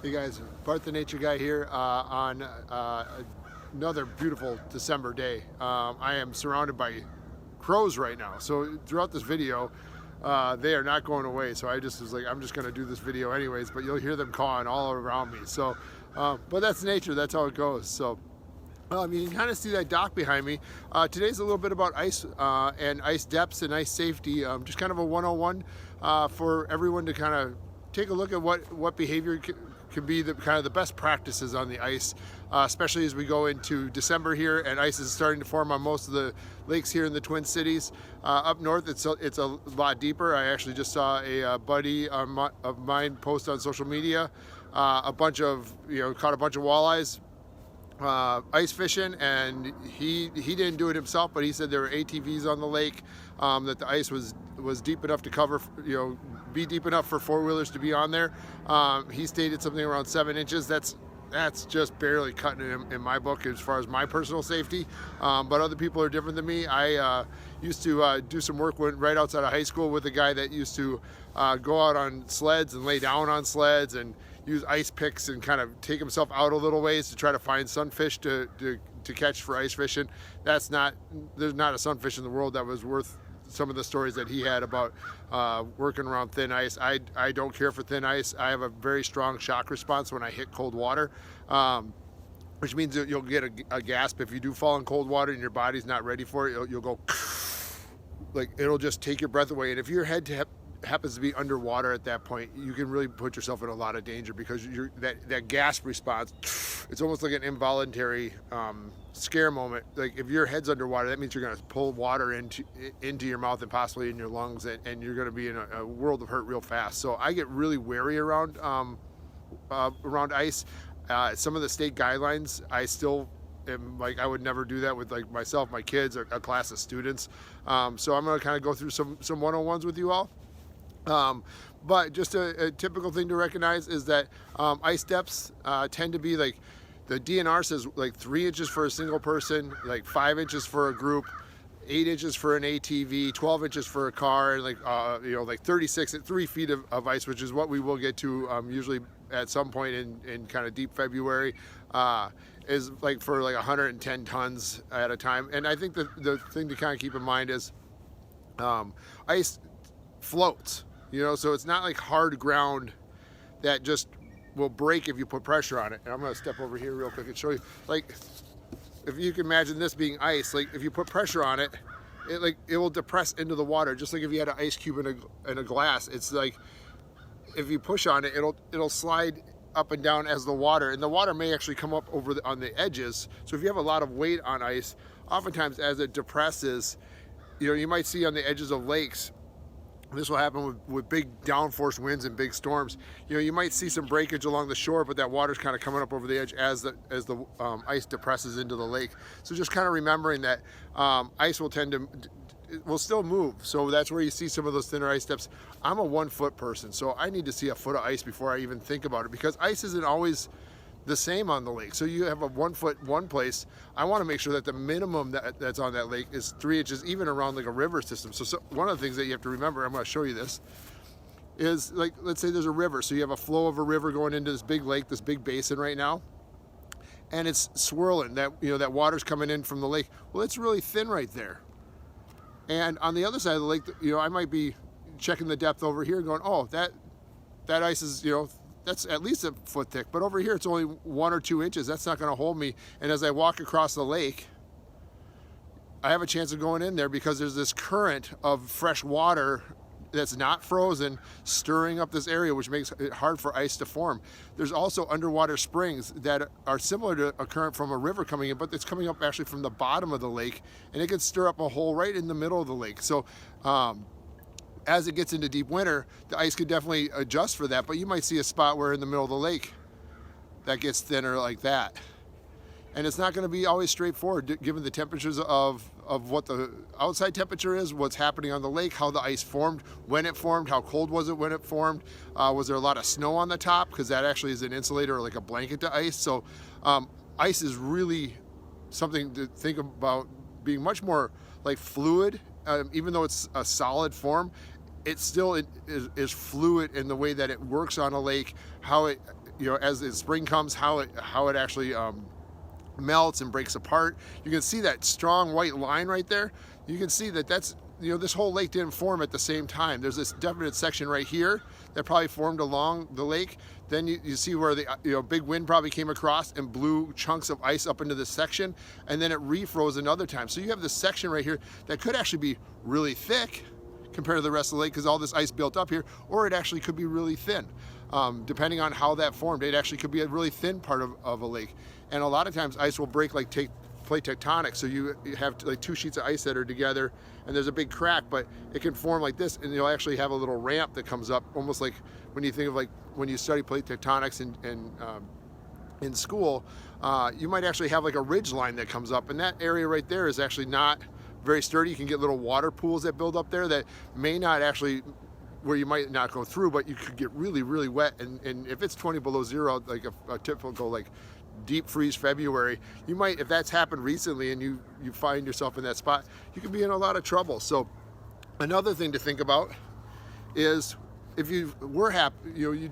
Hey guys, Bart the Nature Guy here on another beautiful December day. I am surrounded by crows right now. So throughout this video, they are not going away. So I just was like, I'm just going to do this video anyways, but you'll hear them cawing all around me. So, but that's nature, that's how it goes. So you can kind of see that dock behind me. Today's a little bit about ice and ice depths and ice safety. Just kind of a 101 for everyone to kind of take a look at what behavior can be the kind of the best practices on the ice, especially as we go into December here and ice is starting to form on most of the lakes here in the Twin Cities. Up north, it's a lot deeper. I actually just saw a buddy of mine post on social media caught a bunch of walleyes ice fishing, and he didn't do it himself, but he said there were ATVs on the lake, that the ice was deep enough to cover, be deep enough for four-wheelers to be on there. He stated something around 7 inches. That's just barely cutting it in my book as far as my personal safety, but other people are different than me. I used to do some work right outside of high school with a guy that used to go out on sleds and lay down on sleds and use ice picks and kind of take himself out a little ways to try to find sunfish to catch for ice fishing. There's not a sunfish in the world that was worth some of the stories that he had about working around thin ice. I don't care for thin ice. I have a very strong shock response when I hit cold water, which means that you'll get a gasp if you do fall in cold water and your body's not ready for it. You'll go like, it'll just take your breath away. And if your head happens to be underwater at that point, you can really put yourself in a lot of danger, because that gasp response, it's almost like an involuntary scare moment. Like if your head's underwater, that means you're going to pull water into your mouth and possibly in your lungs, and you're going to be in a world of hurt real fast. So I get really wary around ice. Some of the state guidelines, I still am like, I would never do that with like myself, my kids, or a class of students. So I'm going to kind of go through some 101s with you all. But just a typical thing to recognize is that ice depths tend to be like, the DNR says like 3 inches for a single person, like 5 inches for a group, 8 inches for an ATV, 12 inches for a car, and like 36 at 3 feet of ice, which is what we will get to usually at some point in kind of deep February, is like for like 110 tons at a time. And I think the thing to kind of keep in mind is ice floats. So it's not like hard ground that just will break if you put pressure on it. And I'm going to step over here real quick and show you. Like, if you can imagine this being ice, like if you put pressure on it, it will depress into the water, just like if you had an ice cube in a glass. It's like if you push on it, it'll slide up and down as the water, and the water may actually come up on the edges. So if you have a lot of weight on ice, oftentimes as it depresses, you might see on the edges of lakes. This will happen with big downforce winds and big storms. You might see some breakage along the shore, but that water's kind of coming up over the edge as the ice depresses into the lake. So just kind of remembering that ice will still move. So that's where you see some of those thinner ice depths. I'm a 1 foot person, so I need to see a foot of ice before I even think about it, because ice isn't always the same on the lake. So you have a 1 foot one place. I want to make sure that the minimum that's on that lake is 3 inches, even around like a river system. So one of the things that you have to remember, I'm going to show you this, is like, let's say there's a river. So you have a flow of a river going into this big lake, this big basin right now, and it's swirling. That water's coming in from the lake. Well, it's really thin right there. And on the other side of the lake, I might be checking the depth over here and going, oh, that ice is, that's at least a foot thick, but over here it's only 1 or 2 inches. That's not going to hold me. And as I walk across the lake, I have a chance of going in there, because there's this current of fresh water that's not frozen stirring up this area, which makes it hard for ice to form. There's also underwater springs that are similar to a current from a river coming in, but it's coming up actually from the bottom of the lake, and it can stir up a hole right in the middle of the lake. So as it gets into deep winter, the ice could definitely adjust for that, but you might see a spot where in the middle of the lake that gets thinner like that. And it's not going to be always straightforward, given the temperatures of what the outside temperature is, what's happening on the lake, how the ice formed, when it formed, how cold was it when it formed, was there a lot of snow on the top, because that actually is an insulator or like a blanket to ice. So ice is really something to think about being much more like fluid. Even though it's a solid form, it still is fluid in the way that it works on a lake, how it as the spring comes, how it actually melts and breaks apart. You can see that strong white line right there. You can see that that's, this whole lake didn't form at the same time. There's this definite section right here that probably formed along the lake. Then you see where the big wind probably came across and blew chunks of ice up into this section, and then it refroze another time. So you have this section right here that could actually be really thick compared to the rest of the lake because all this ice built up here, or it actually could be really thin. Depending on how that formed, it actually could be a really thin part of a lake. And a lot of times ice will break like plate tectonics. So you have like two sheets of ice that are together and there's a big crack, but it can form like this, and you'll actually have a little ramp that comes up, almost like when you think of like when you study plate tectonics in school, you might actually have like a ridge line that comes up, and that area right there is actually not very sturdy. You can get little water pools that build up there that may not actually, where you might not go through, but you could get really, really wet. And if it's 20 below zero, like a typical like deep freeze February, you might, if that's happened recently and you find yourself in that spot, you could be in a lot of trouble. So another thing to think about is if you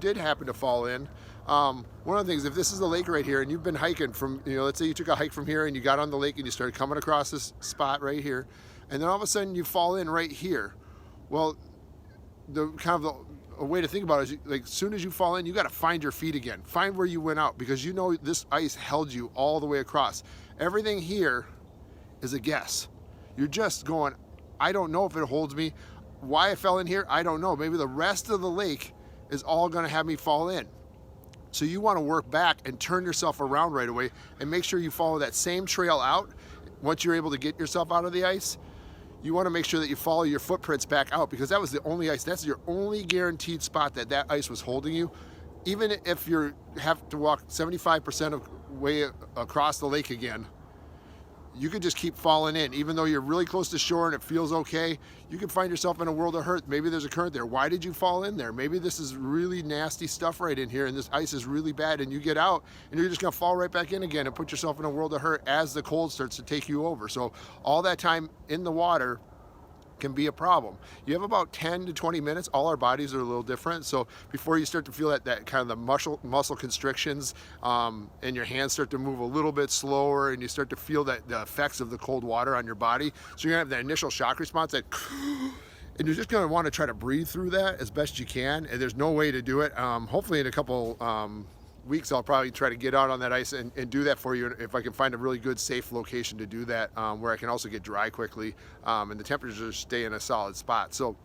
did happen to fall in, one of the things, if this is the lake right here and you've been hiking from, let's say you took a hike from here and you got on the lake and you started coming across this spot right here, and then all of a sudden you fall in right here. Well, a way to think about it is, like, as soon as you fall in, you got to find your feet again. Find where you went out, because this ice held you all the way across. Everything here is a guess. You're just going, I don't know if it holds me. Why I fell in here, I don't know. Maybe the rest of the lake is all going to have me fall in. So you want to work back and turn yourself around right away and make sure you follow that same trail out. Once you're able to get yourself out of the ice, you want to make sure that you follow your footprints back out, because that was the only ice. That's your only guaranteed spot that ice was holding you. Even if you have to walk 75% of way across the lake again, you could just keep falling in. Even though you're really close to shore and it feels okay, you could find yourself in a world of hurt. Maybe there's a current there. Why did you fall in there? Maybe this is really nasty stuff right in here and this ice is really bad, and you get out and you're just gonna fall right back in again and put yourself in a world of hurt as the cold starts to take you over. So all that time in the water can be a problem. You have about 10 to 20 minutes. All our bodies are a little different. So before you start to feel that kind of the muscle constrictions, and your hands start to move a little bit slower, and you start to feel the effects of the cold water on your body. So you're gonna have that initial shock response, and you're just gonna want to try to breathe through that as best you can. And there's no way to do it. Hopefully in a couple weeks, I'll probably try to get out on that ice and do that for you, if I can find a really good safe location to do that, where I can also get dry quickly, and the temperatures stay in a solid spot. So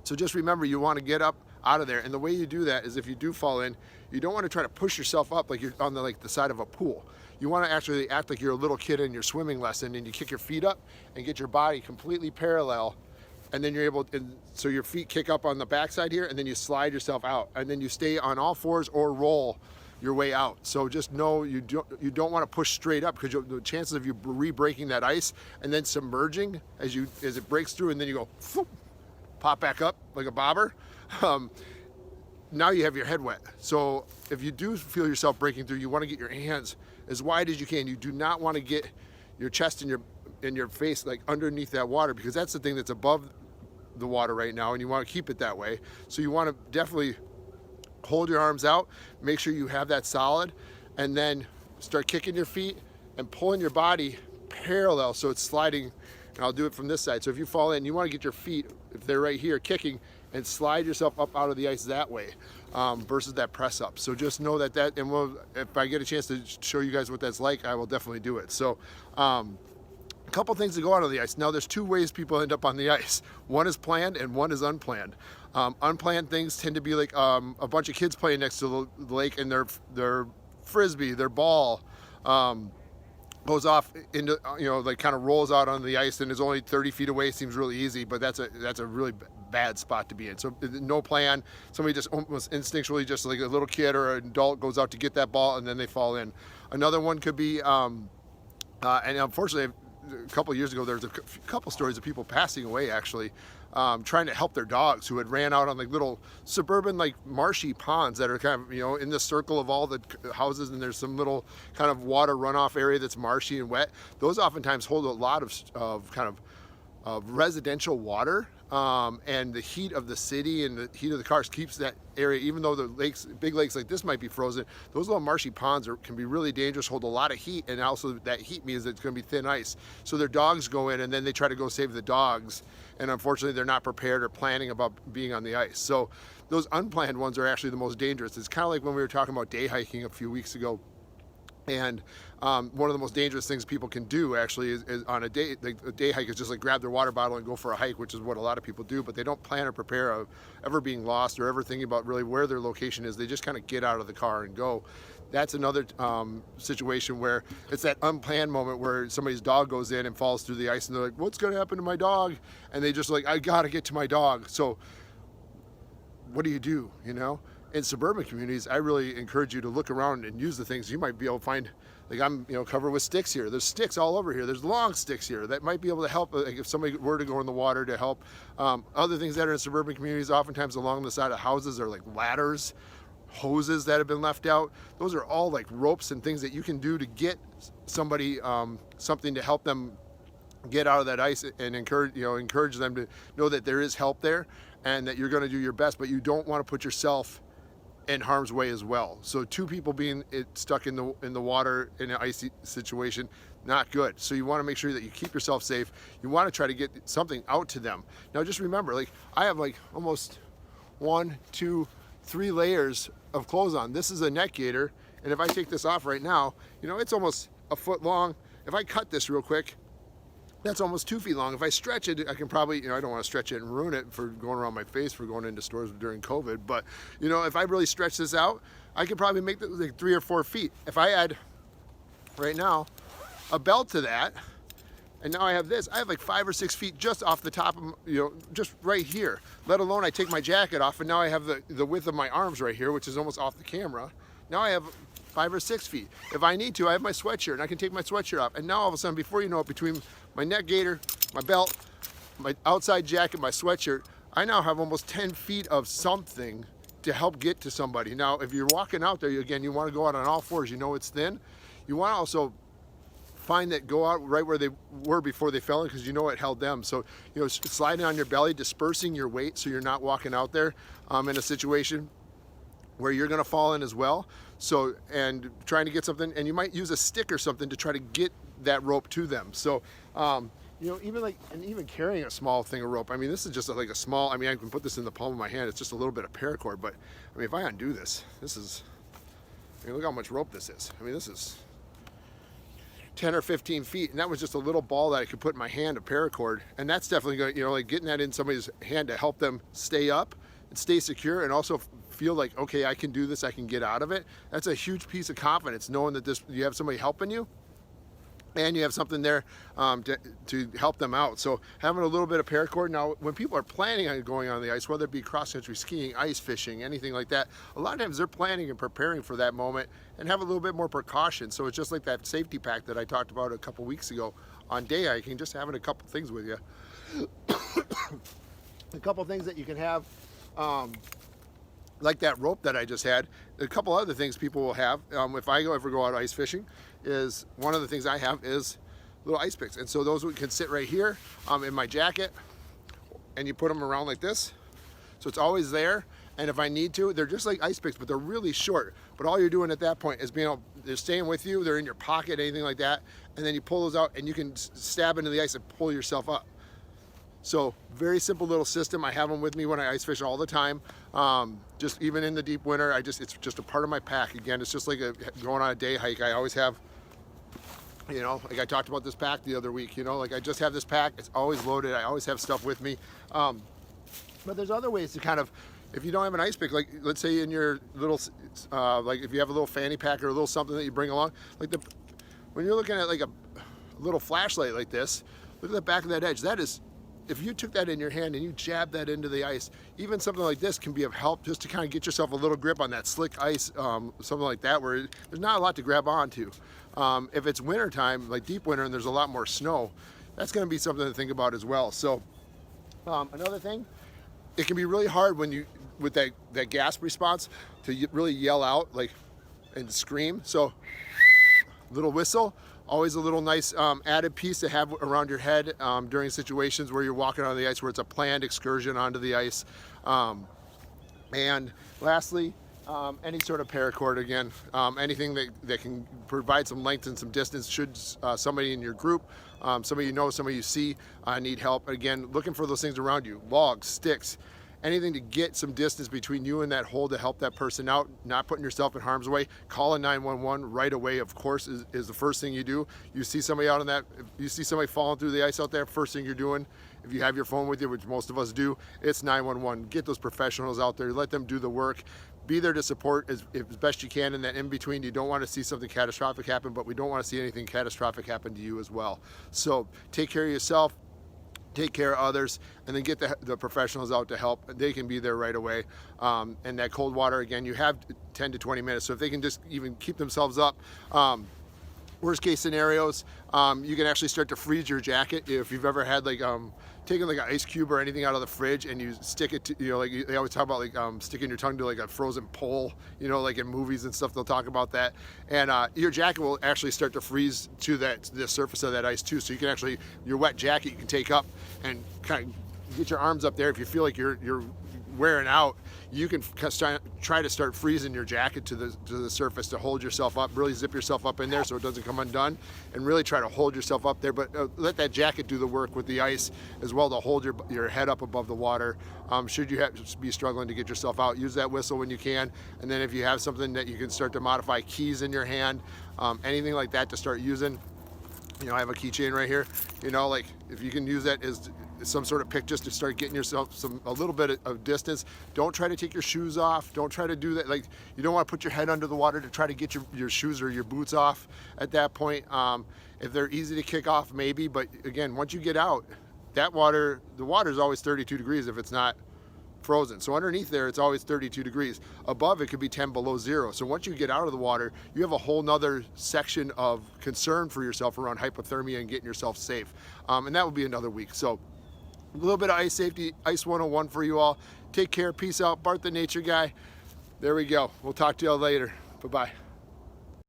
just remember, you want to get up out of there, and the way you do that is, if you do fall in, you don't want to try to push yourself up like you're on the side of a pool. You want to actually act like you're a little kid in your swimming lesson, and you kick your feet up and get your body completely parallel, and then you're able to, so your feet kick up on the backside here, and then you slide yourself out, and then you stay on all fours or roll your way out. So just know you don't want to push straight up, because the chances of you re-breaking that ice and then submerging as it breaks through, and then you go whoop, pop back up like a bobber. Now you have your head wet. So if you do feel yourself breaking through, you want to get your hands as wide as you can. You do not want to get your chest and your face like underneath that water, because that's the thing that's above the water right now, and you want to keep it that way. So you want to definitely hold your arms out, make sure you have that solid, and then start kicking your feet and pulling your body parallel so it's sliding. And I'll do it from this side. So if you fall in, you want to get your feet, if they're right here, kicking, and slide yourself up out of the ice that way, versus that press up. So just know that, and if I get a chance to show you guys what that's like, I will definitely do it. So a couple things to go out on the ice. Now, there's two ways people end up on the ice. One is planned and one is unplanned. Unplanned things tend to be like a bunch of kids playing next to the lake, and their frisbee, their ball, goes off into, like kind of rolls out on the ice and is only 30 feet away. Seems really easy, but that's a really bad spot to be in. So no plan. Somebody just almost instinctually, just like a little kid or an adult, goes out to get that ball and then they fall in. Another one could be, and unfortunately, a couple of years ago, there was a couple stories of people passing away, actually, trying to help their dogs who had ran out on like little suburban, like marshy ponds that are kind of, in the circle of all the houses, and there's some little kind of water runoff area that's marshy and wet. Those oftentimes hold a lot of kind of residential water, and the heat of the city and the heat of the cars keeps that area, even though the lakes, big lakes like this might be frozen, those little marshy ponds can be really dangerous, hold a lot of heat, and also that heat means that it's going to be thin ice. So their dogs go in and then they try to go save the dogs, and unfortunately they're not prepared or planning about being on the ice. So those unplanned ones are actually the most dangerous. It's kind of like when we were talking about day hiking a few weeks ago. And one of the most dangerous things people can do actually is on a day hike is just like grab their water bottle and go for a hike, which is what a lot of people do, but they don't plan or prepare of ever being lost or ever thinking about really where their location is. They just kind of get out of the car and go. That's another situation where it's that unplanned moment where somebody's dog goes in and falls through the ice and they're like, what's going to happen to my dog? And they just like, I got to get to my dog. So what do? You know? In suburban communities, I really encourage you to look around and use the things you might be able to find. Like I'm, covered with sticks here. There's sticks all over here. There's long sticks here that might be able to help, like if somebody were to go in the water to help. Other things that are in suburban communities, oftentimes along the side of houses, are like ladders, hoses that have been left out. Those are all like ropes and things that you can do to get somebody something to help them get out of that ice, and encourage them to know that there is help there and that you're going to do your best, but you don't want to put yourself in harm's way as well. So two people being stuck in the water in an icy situation, not good. So you want to make sure that you keep yourself safe. You want to try to get something out to them. Now just remember, like I have like almost 1, 2, 3 layers of clothes on. This is a neck gaiter, and if I take this off right now, it's almost a foot long. If I cut this real quick, that's almost 2 feet long. If I stretch it, I can probably, I don't want to stretch it and ruin it for going around my face for going into stores during COVID. But, if I really stretch this out, I could probably make it like 3 or 4 feet. If I add, right now, a belt to that, and now I have this, I have like 5 or 6 feet just off the top of, just right here. Let alone I take my jacket off, and now I have the width of my arms right here, which is almost off the camera. Now I have 5 or 6 feet. If I need to, I have my sweatshirt, and I can take my sweatshirt off. And now all of a sudden, before you know it, between my neck gaiter, my belt, my outside jacket, my sweatshirt, I now have almost 10 feet of something to help get to somebody. Now, if you're walking out there, again, you want to go out on all fours. It's thin. You want to also find that go out right where they were before they fell in, because it held them. So, sliding on your belly, dispersing your weight so you're not walking out there in a situation where you're going to fall in as well. So, and trying to get something, and you might use a stick or something to try to get that rope to them. So, even carrying a small thing of rope. I mean, this is just like a small, I can put this in the palm of my hand. It's just a little bit of paracord, but if I undo this, look how much rope this is. This is 10 or 15 feet, and that was just a little ball that I could put in my hand of paracord, and that's definitely going to, like getting that in somebody's hand to help them stay up and stay secure, and also feel like, okay, I can do this, I can get out of it. That's a huge piece of confidence, knowing that you have somebody helping you, and you have something there to help them out. So having a little bit of paracord. Now, when people are planning on going on the ice, whether it be cross-country skiing, ice fishing, anything like that, a lot of times they're planning and preparing for that moment and have a little bit more precaution. So it's just like that safety pack that I talked about a couple weeks ago on day hiking, just having a couple things with you. A couple things that you can have, like that rope that I just had. A couple other things people will have if I ever go out ice fishing, is one of the things I have is little ice picks. And so those can sit right here in my jacket, and you put them around like this. So it's always there. And if I need to, they're just like ice picks, but they're really short. But all you're doing at that point is they're staying with you, they're in your pocket, anything like that. And then you pull those out and you can stab into the ice and pull yourself up. So very simple little system. I have them with me when I ice fish all the time. Just even in the deep winter, it's just a part of my pack. Again, it's just like going on a day hike. I always have, like I talked about this pack the other week, like I just have this pack. It's always loaded. I always have stuff with me. But there's other ways to kind of, if you don't have an ice pick, like let's say in your little, like if you have a little fanny pack or a little something that you bring along, like when you're looking at like a little flashlight like this, look at the back of that edge. That is, if you took that in your hand and you jab that into the ice, even something like this can be of help just to kind of get yourself a little grip on that slick ice, something like that, where there's not a lot to grab onto. If it's winter time, like deep winter, and there's a lot more snow, that's going to be something to think about as well. So another thing, it can be really hard with that gasp response to really yell out and scream. So Little whistle, always a little nice added piece to have around your head during situations where you're walking on the ice, where it's a planned excursion onto the ice. And lastly, any sort of paracord, again, anything that can provide some length and some distance should somebody in your group, somebody you know, somebody you see need help. Again, looking for those things around you, logs, sticks, anything to get some distance between you and that hole to help that person out, not putting yourself in harm's way. Call a 911 right away, of course, is the first thing you do. You see somebody out on that, if you see somebody falling through the ice out there, first thing you're doing, if you have your phone with you, which most of us do, it's 911. Get those professionals out there, let them do the work. Be there to support as best you can in that in-between. You don't want to see something catastrophic happen, but we don't want to see anything catastrophic happen to you as well. So take care of yourself, take care of others, and then get the professionals out to help. They can be there right away. And that cold water, again, you have 10 to 20 minutes. So if they can just even keep themselves up, worst case scenarios, you can actually start to freeze your jacket. If you've ever had like taken like an ice cube or anything out of the fridge and you stick it to, you know, like they always talk about like sticking your tongue to like a frozen pole, you know, like in movies and stuff, they'll talk about that. And your jacket will actually start to freeze to the surface of that ice too. So you can actually, your wet jacket you can take up and kind of get your arms up there. If you feel like you're wearing out, you can try to start freezing your jacket to the surface to hold yourself up. Really zip yourself up in there so it doesn't come undone, and really try to hold yourself up there. But let that jacket do the work with the ice as well, to hold your head up above the water. Should you be struggling to get yourself out, use that whistle when you can. And then if you have something that you can start to modify, keys in your hand, anything like that to start using. You know, I have a keychain right here. You know, like if you can use that as some sort of pick just to start getting yourself a little bit of distance. Don't try to take your shoes off. Don't try to do that. Like, you don't want to put your head under the water to try to get your shoes or your boots off at that point. If they're easy to kick off, maybe, but again, once you get out, the water is always 32 degrees if it's not frozen. So underneath there, it's always 32 degrees. Above, it could be 10 below zero. So once you get out of the water, you have a whole nother section of concern for yourself around hypothermia and getting yourself safe. And that will be another week. So a little bit of ice safety, Ice 101 for you all. Take care, peace out. Bart the Nature Guy. There we go. We'll talk to you all later. Bye-bye.